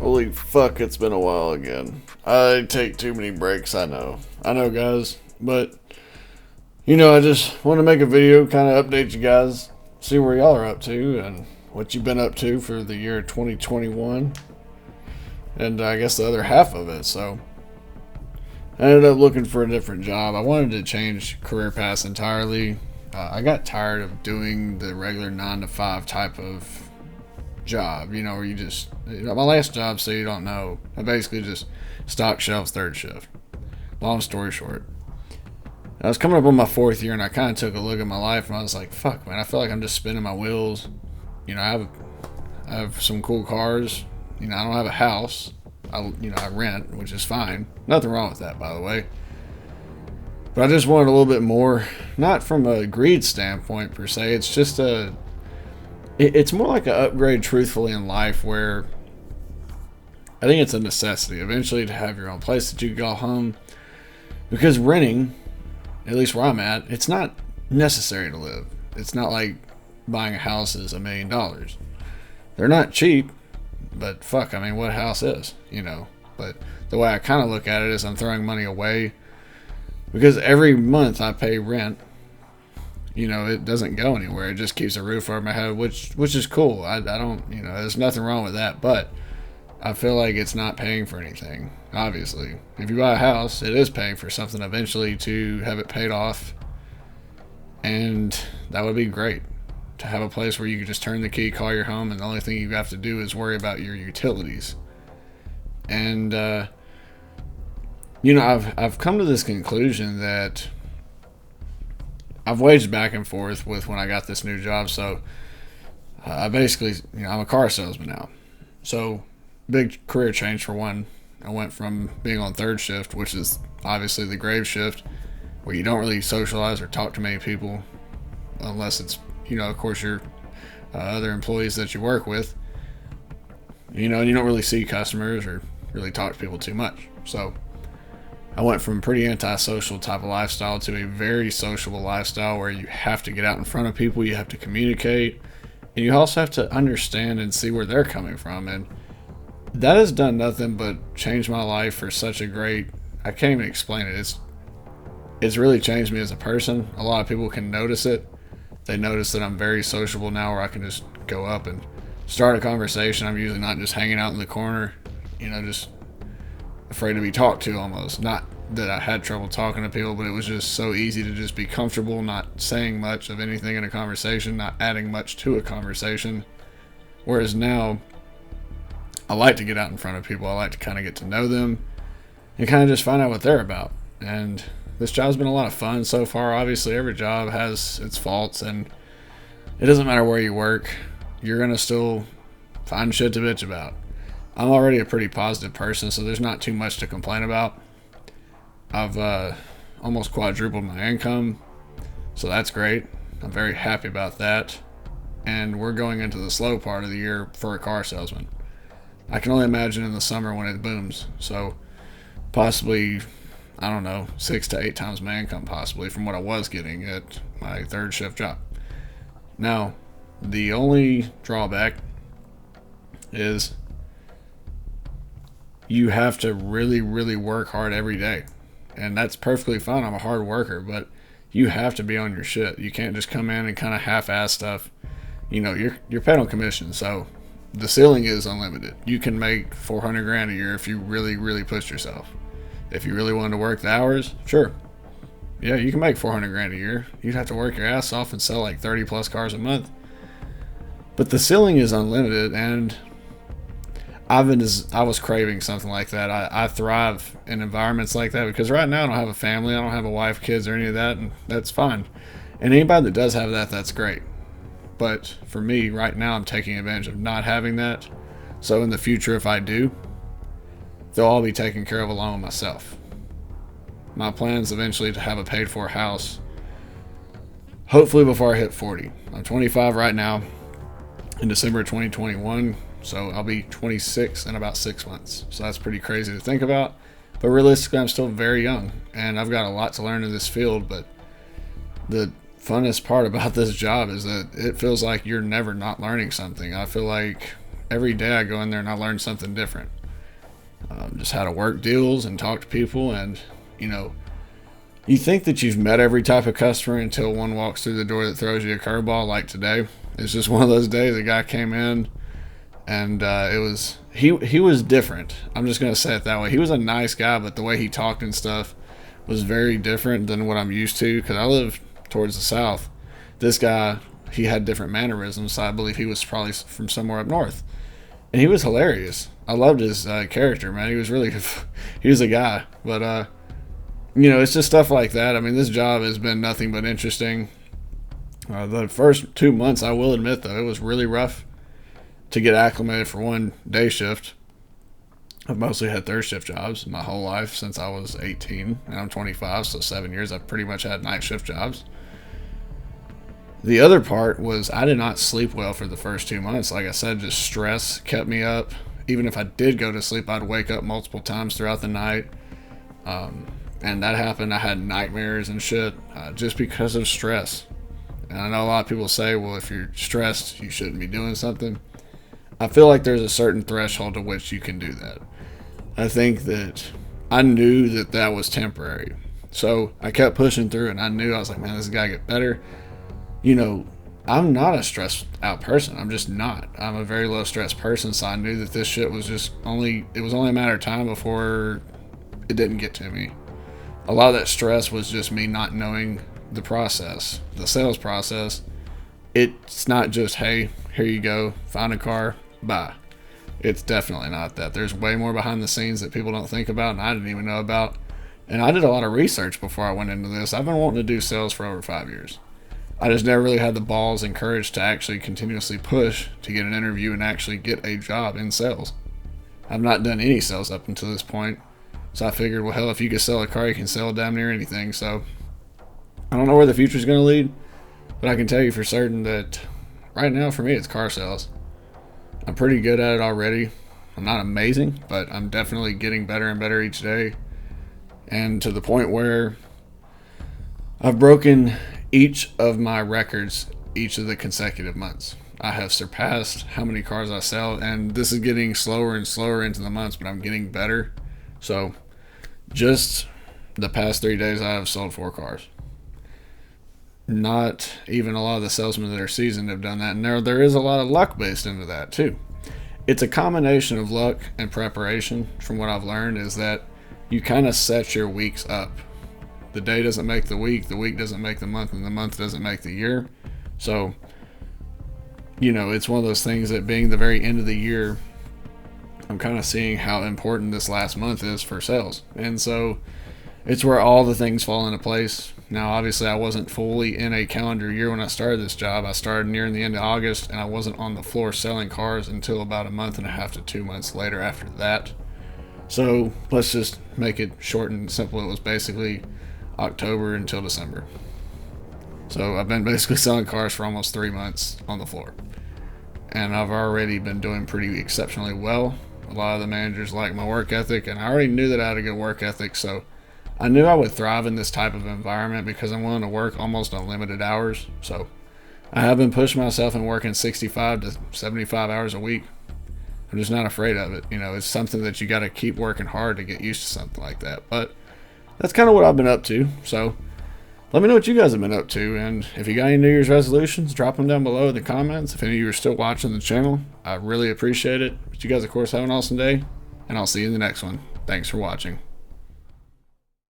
Holy fuck, it's been a while again. I take too many breaks, I know. I know, guys. But, I just want to make a video, kind of update you guys, see where y'all are up to, and what you've been up to for the year 2021. And I guess the other half of it, so. I ended up looking for a different job. I wanted to change career paths entirely. I got tired of doing the regular 9 to 5 type of job, where you just, my last job, so you don't know, I basically just stocked shelves third shift. Long story short, I was coming up on my 4th year, and I kind of took a look at my life, and I was like, fuck, man, I feel like I'm just spinning my wheels. I have some cool cars. I don't have a house. I rent, which is fine. Nothing wrong with that, by the way. But I just wanted a little bit more, not from a greed standpoint per se. It's just it's more like an upgrade, truthfully, in life, where I think it's a necessity eventually to have your own place that you can call home. Because renting, at least where I'm at, it's not necessary to live. It's not like buying a house is $1 million. They're not cheap. But fuck, what house is, But the way I kind of look at it is I'm throwing money away because every month I pay rent. It doesn't go anywhere. It just keeps a roof over my head, which is cool. I don't, there's nothing wrong with that. But I feel like it's not paying for anything, obviously. If you buy a house, it is paying for something eventually to have it paid off. And that would be great. To have a place where you can just turn the key, call your home, and the only thing you have to do is worry about your utilities. And I've come to this conclusion that I've waged back and forth with when I got this new job. So I basically, I'm a car salesman now. So big career change for one. I went from being on third shift, which is obviously the grave shift, where you don't really socialize or talk to many people unless it's of course, your other employees that you work with, and you don't really see customers or really talk to people too much. So I went from pretty antisocial type of lifestyle to a very sociable lifestyle where you have to get out in front of people, you have to communicate, and you also have to understand and see where they're coming from. And that has done nothing but change my life for such a great, I can't even explain it. It's really changed me as a person. A lot of people can notice it. They notice that I'm very sociable now, where I can just go up and start a conversation. I'm usually not just hanging out in the corner, just afraid to be talked to almost. Not that I had trouble talking to people, but it was just so easy to just be comfortable, not saying much of anything in a conversation, not adding much to a conversation. Whereas now, I like to get out in front of people. I like to kind of get to know them and kind of just find out what they're about. And this job's been a lot of fun so far. Obviously, every job has its faults, and it doesn't matter where you work. You're going to still find shit to bitch about. I'm already a pretty positive person, so there's not too much to complain about. I've almost quadrupled my income, so that's great. I'm very happy about that. And we're going into the slow part of the year for a car salesman. I can only imagine in the summer when it booms. So possibly, I don't know, 6 to 8 times my income possibly from what I was getting at my third shift job. Now, the only drawback is you have to really, really work hard every day. And that's perfectly fine. I'm a hard worker, but you have to be on your shit. You can't just come in and kind of half-ass stuff. You're paid on commission, so the ceiling is unlimited. You can make $400,000 a year if you really, really push yourself. If you really wanted to work the hours, sure. Yeah, you can make $400,000 a year. You'd have to work your ass off and sell like 30 plus cars a month. But the ceiling is unlimited, and I was craving something like that. I thrive in environments like that because right now I don't have a family, I don't have a wife, kids, or any of that, and that's fine. And anybody that does have that, that's great. But for me, right now, I'm taking advantage of not having that. So in the future, if I do, they'll all be taken care of along with myself. My plan is eventually to have a paid for house, hopefully before I hit 40. I'm 25 right now in December 2021, so I'll be 26 in about 6 months. So that's pretty crazy to think about. But realistically, I'm still very young, and I've got a lot to learn in this field. But the funnest part about this job is that it feels like you're never not learning something. I feel like every day I go in there and I learn something different. Just how to work deals and talk to people. And, you think that you've met every type of customer until one walks through the door that throws you a curveball, like today. It's just one of those days. A guy came in, and he was different. I'm just going to say it that way. He was a nice guy, but the way he talked and stuff was very different than what I'm used to, because I live towards the south. This guy, he had different mannerisms, so I believe he was probably from somewhere up north. And he was hilarious. I loved his character, man. He was really, he was a guy. But, it's just stuff like that. I mean, this job has been nothing but interesting. The first 2 months, I will admit, though, it was really rough to get acclimated for one day shift. I've mostly had third shift jobs my whole life since I was 18, and I'm 25, so 7 years I've pretty much had night shift jobs. The other part was I did not sleep well for the first 2 months. Like I said, just stress kept me up. Even if I did go to sleep, I'd wake up multiple times throughout the night. And that happened. I had nightmares and shit just because of stress. And I know a lot of people say, well, if you're stressed, you shouldn't be doing something. I feel like there's a certain threshold to which you can do that. I think that I knew that that was temporary. So I kept pushing through, and I knew, I was like, man, this has got to get better. I'm not a stressed out person. I'm just not. I'm a very low stress person, so I knew that this shit was just it was only a matter of time before it didn't get to me. A lot of that stress was just me not knowing the process, the sales process. It's not just, hey, here you go, find a car, buy. It's definitely not that. There's way more behind the scenes that people don't think about, and I didn't even know about. And I did a lot of research before I went into this. I've been wanting to do sales for over 5 years. I just never really had the balls and courage to actually continuously push to get an interview and actually get a job in sales. I've not done any sales up until this point. So I figured, well, hell, if you can sell a car, you can sell damn near anything. So I don't know where the future is going to lead, but I can tell you for certain that right now for me it's car sales. I'm pretty good at it already. I'm not amazing, but I'm definitely getting better and better each day. And to the point where I've broken each of my records each of the consecutive months. I have surpassed how many cars I sell, and this is getting slower and slower into the months, but I'm getting better. So just the past 3 days I have sold 4 cars. Not even a lot of the salesmen that are seasoned have done that, and there is a lot of luck based into that too. It's a combination of luck and preparation. From what I've learned is that you kind of set your weeks up. The day doesn't make the week doesn't make the month, and the month doesn't make the year. So, it's one of those things that being the very end of the year, I'm kind of seeing how important this last month is for sales. And so it's where all the things fall into place. Now, obviously, I wasn't fully in a calendar year when I started this job. I started near the end of August, and I wasn't on the floor selling cars until about a month and a half to 2 months later after that. So let's just make it short and simple. It was basically October until December. So I've been basically selling cars for almost 3 months on the floor. And I've already been doing pretty exceptionally well. A lot of the managers like my work ethic, and I already knew that I had a good work ethic, so I knew I would thrive in this type of environment because I'm willing to work almost unlimited hours. So I have been pushing myself and working 65 to 75 hours a week. I'm just not afraid of it. It's something that you got to keep working hard to get used to something like that. But that's kind of what I've been up to. So let me know what you guys have been up to. And if you got any New Year's resolutions, drop them down below in the comments. If any of you are still watching the channel, I really appreciate it. But you guys, of course, have an awesome day. And I'll see you in the next one. Thanks for watching.